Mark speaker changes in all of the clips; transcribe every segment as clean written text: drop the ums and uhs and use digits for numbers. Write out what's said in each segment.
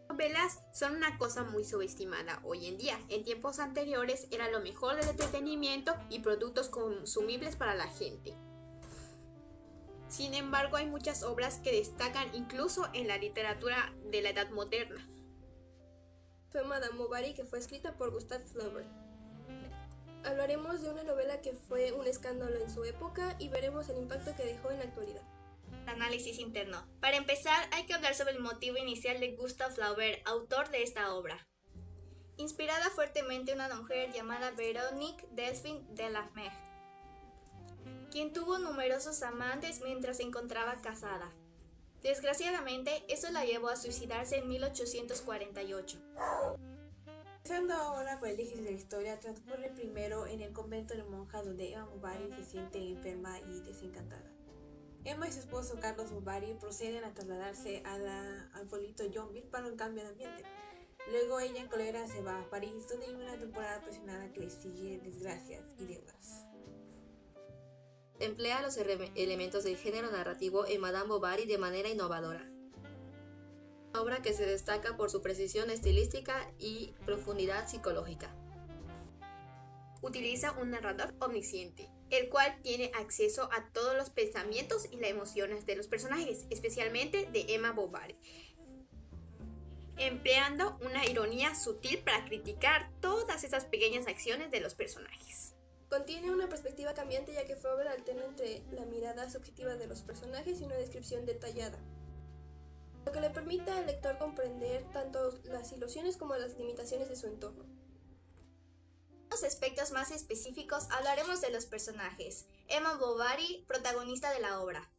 Speaker 1: Novelas son una cosa muy subestimada hoy en día. En tiempos anteriores era lo mejor del entretenimiento y productos consumibles para la gente. Sin embargo, hay muchas obras que destacan incluso en la literatura de la Edad Moderna.
Speaker 2: Fue Madame Bovary, que fue escrita por Gustave Flaubert. Hablaremos de una novela que fue un escándalo en su época y veremos el impacto que dejó en la actualidad.
Speaker 3: Análisis interno. Para empezar, hay que hablar sobre el motivo inicial de Gustave Flaubert, autor de esta obra. Inspirada fuertemente en una mujer llamada Véronique Delphine de la Mer, quien tuvo numerosos amantes mientras se encontraba casada. Desgraciadamente, eso la llevó a suicidarse en 1848.
Speaker 4: Empezando ahora por el eje de la historia, transcurre primero en el convento de monjas donde Emma Bovary se siente enferma y desencantada. Emma y su esposo Carlos Bovary proceden a trasladarse al pueblito Yonville para un cambio de ambiente. Luego ella en cólera se va a París, donde hay una temporada apasionada que le sigue desgracias y deudas.
Speaker 5: Emplea los elementos del género narrativo en Madame Bovary de manera innovadora. Una obra que se destaca por su precisión estilística y profundidad psicológica.
Speaker 1: Utiliza un narrador omnisciente, el cual tiene acceso a todos los pensamientos y las emociones de los personajes, especialmente de Emma Bovary, empleando una ironía sutil para criticar todas esas pequeñas acciones de los personajes.
Speaker 2: Contiene una perspectiva cambiante, ya que Flaubert alterna entre la mirada subjetiva de los personajes y una descripción detallada, lo que le permite al lector comprender tanto las ilusiones como las limitaciones de su entorno.
Speaker 3: En los aspectos más específicos hablaremos de los personajes. Emma Bovary, protagonista de la obra,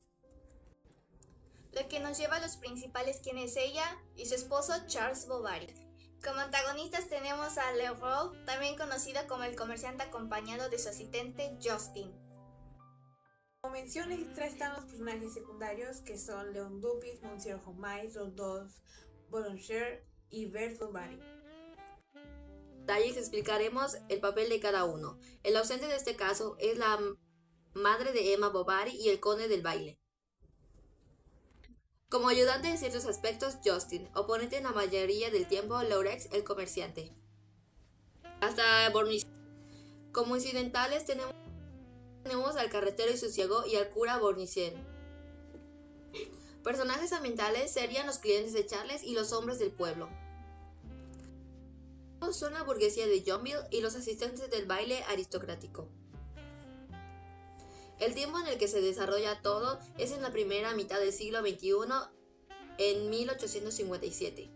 Speaker 3: lo que nos lleva a los principales, quien es ella y su esposo Charles Bovary. Como antagonistas tenemos a Leroy, también conocido como el comerciante, acompañado de su asistente Justin.
Speaker 4: Como mención extra están los personajes secundarios, que son Leon Dupis, Monsieur Homais, Rodolphe Boulanger y Bert Bovary.
Speaker 5: Detalles explicaremos el papel de cada uno. El ausente de este caso es la madre de Emma Bovary y el conde del baile. Como ayudante en ciertos aspectos, Justin, oponente en la mayoría del tiempo, Laurent, el comerciante. Hasta Bournisien. Como incidentales tenemos al carretero y su ciego y al cura Bournisien. Personajes ambientales serían los clientes de Charles y los hombres del pueblo. Son la burguesía de Yonville y los asistentes del baile aristocrático. El tiempo en el que se desarrolla todo es en la primera mitad del siglo XXI, en 1857.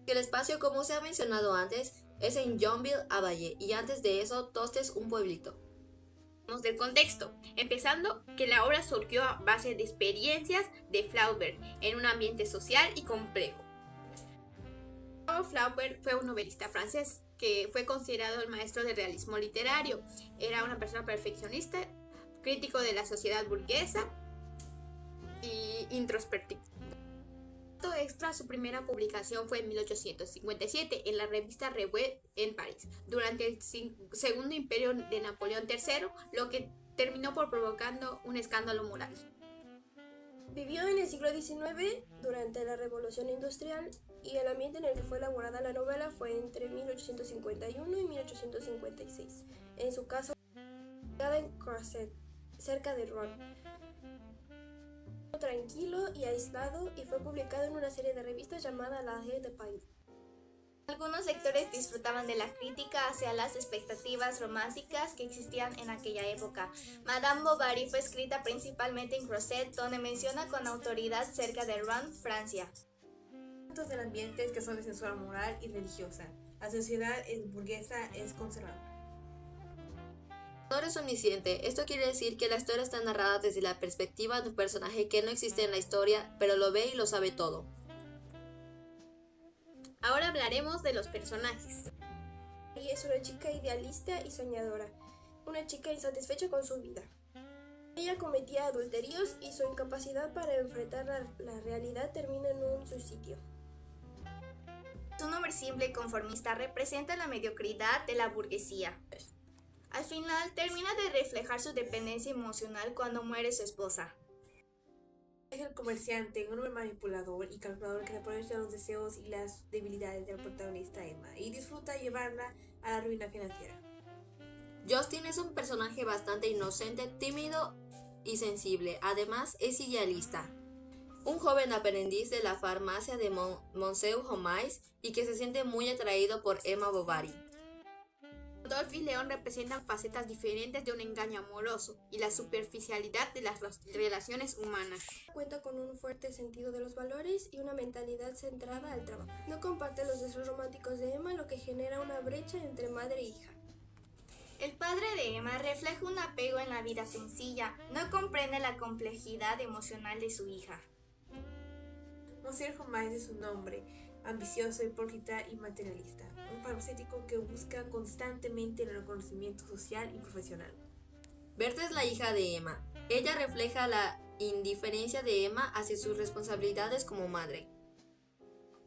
Speaker 5: El espacio, como se ha mencionado antes, es en Yonville a Valle, y antes de eso, Tostes, un pueblito.
Speaker 1: Del contexto, empezando que la obra surgió a base de experiencias de Flaubert en un ambiente social y complejo. Flaubert fue un novelista francés que fue considerado el maestro del realismo literario. Era una persona perfeccionista, crítico de la sociedad burguesa y introspectivo. Extra, su primera publicación fue en 1857 en la revista Revue en París, durante el Segundo Imperio de Napoleón III, lo que terminó por provocando un escándalo moral.
Speaker 2: Vivió en el siglo XIX durante la Revolución Industrial, y el ambiente en el que fue elaborada la novela fue entre 1851 y 1856. En su caso, en Crozet, cerca de Rouen. Tranquilo y aislado, y fue publicado en una serie de revistas llamada La Rue de Paris.
Speaker 3: Algunos lectores disfrutaban de la crítica hacia las expectativas románticas que existían en aquella época. Madame Bovary fue escrita principalmente en Crozet, donde menciona con autoridad cerca de Rouen, Francia.
Speaker 4: Del ambiente que son de censura moral y religiosa. La sociedad es burguesa, es conservadora.
Speaker 5: Es omnisciente. Esto quiere decir que la historia está narrada desde la perspectiva de un personaje que no existe en la historia, pero lo ve y lo sabe todo.
Speaker 1: Ahora hablaremos de los personajes.
Speaker 2: Y es una chica idealista y soñadora, una chica insatisfecha con su vida. Ella cometía adulterios y su incapacidad para enfrentar la realidad termina en un suicidio.
Speaker 3: Su nombre simple y conformista representa la mediocridad de la burguesía. Al final termina de reflejar su dependencia emocional cuando muere su esposa.
Speaker 4: Es el comerciante, un hombre manipulador y calculador que aprovecha los deseos y las debilidades del protagonista Emma y disfruta llevarla a la ruina financiera.
Speaker 5: Justin es un personaje bastante inocente, tímido y sensible. Además, es idealista. Un joven aprendiz de la farmacia de Monsieur Homais y que se siente muy atraído por Emma Bovary.
Speaker 1: Rodolphe y León representan facetas diferentes de un engaño amoroso y la superficialidad de las relaciones humanas.
Speaker 2: Cuenta con un fuerte sentido de los valores y una mentalidad centrada al trabajo. No comparte los deseos románticos de Emma, lo que genera una brecha entre madre e hija.
Speaker 3: El padre de Emma refleja un apego en la vida sencilla, no comprende la complejidad emocional de su hija.
Speaker 4: Monsieur Homais es un hombre ambicioso, hipócrita y materialista, un farmacéutico que busca constantemente el reconocimiento social y profesional.
Speaker 5: Berta es la hija de Emma. Ella refleja la indiferencia de Emma hacia sus responsabilidades como madre.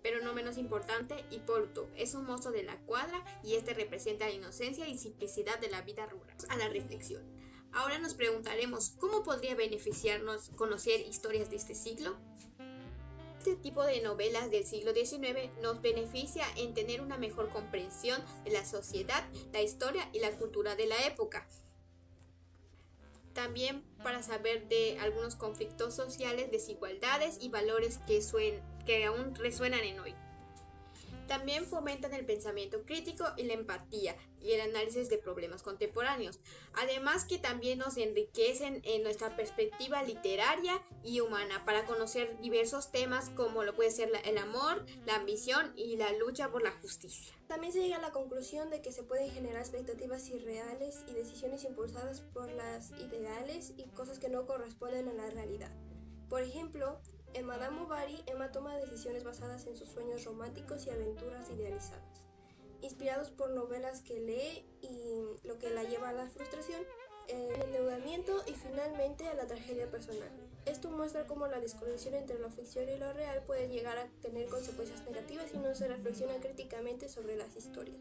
Speaker 1: Pero no menos importante, Hipólito es un monstruo de la cuadra y este representa la inocencia y simplicidad de la vida rural. A la reflexión. Ahora nos preguntaremos, ¿cómo podría beneficiarnos conocer historias de este siglo? Este tipo de novelas del siglo XIX nos beneficia en tener una mejor comprensión de la sociedad, la historia y la cultura de la época. También para saber de algunos conflictos sociales, desigualdades y valores que aún resuenan en hoy. También fomentan el pensamiento crítico y la empatía y el análisis de problemas contemporáneos. Además que también nos enriquecen en nuestra perspectiva literaria y humana para conocer diversos temas como lo puede ser el amor, la ambición y la lucha por la justicia.
Speaker 2: También se llega a la conclusión de que se pueden generar expectativas irreales y decisiones impulsadas por las ideales y cosas que no corresponden a la realidad. Por ejemplo, en Madame Bovary, Emma toma decisiones basadas en sus sueños románticos y aventuras idealizadas, inspirados por novelas que lee y lo que la lleva a la frustración, el endeudamiento y finalmente a la tragedia personal. Esto muestra cómo la desconexión entre la ficción y lo real puede llegar a tener consecuencias negativas si no se reflexiona críticamente sobre las historias.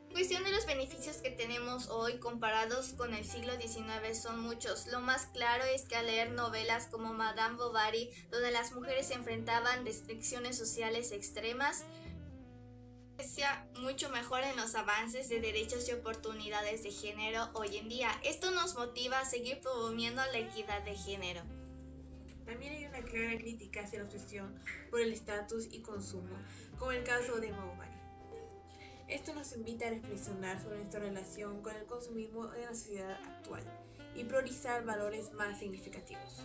Speaker 3: En cuestión de los beneficios que tenemos hoy comparados con el siglo XIX son muchos. Lo más claro es que al leer novelas como Madame Bovary, donde las mujeres se enfrentaban restricciones sociales extremas, mucho mejor en los avances de derechos y oportunidades de género hoy en día. Esto nos motiva a seguir promoviendo la equidad de género.
Speaker 4: También hay una clara crítica hacia la obsesión por el estatus y consumo, como el caso de Bovary. Esto nos invita a reflexionar sobre nuestra relación con el consumismo en la sociedad actual y priorizar valores más significativos.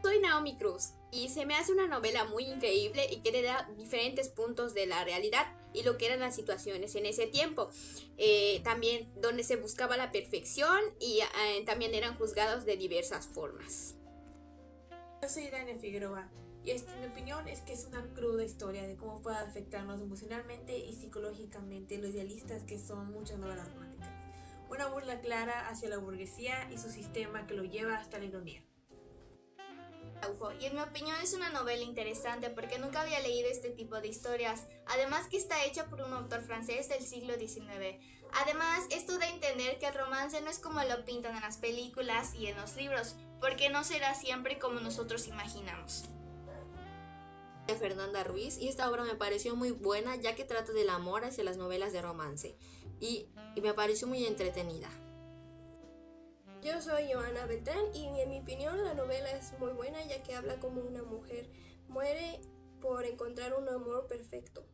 Speaker 1: Soy Naomi Cruz y se me hace una novela muy increíble y que le da diferentes puntos de la realidad y lo que eran las situaciones en ese tiempo. También donde se buscaba la perfección y también eran juzgados de diversas formas.
Speaker 4: Yo soy Dania Figueroa y mi opinión es que es una cruda historia de cómo puede afectarnos emocionalmente y psicológicamente los idealistas que son muchas novelas románticas. Una burla clara hacia la burguesía y su sistema que lo lleva hasta la ironía.
Speaker 3: Y en mi opinión es una novela interesante porque nunca había leído este tipo de historias, además que está hecha por un autor francés del siglo XIX. Además, esto da a entender que el romance no es como lo pintan en las películas y en los libros, porque no será siempre como nosotros imaginamos.
Speaker 5: De Fernanda Ruiz, y esta obra me pareció muy buena ya que trata del amor hacia las novelas de romance y me pareció muy entretenida.
Speaker 2: Yo soy Joana Beltrán y en mi opinión la novela es muy buena ya que habla como una mujer muere por encontrar un amor perfecto.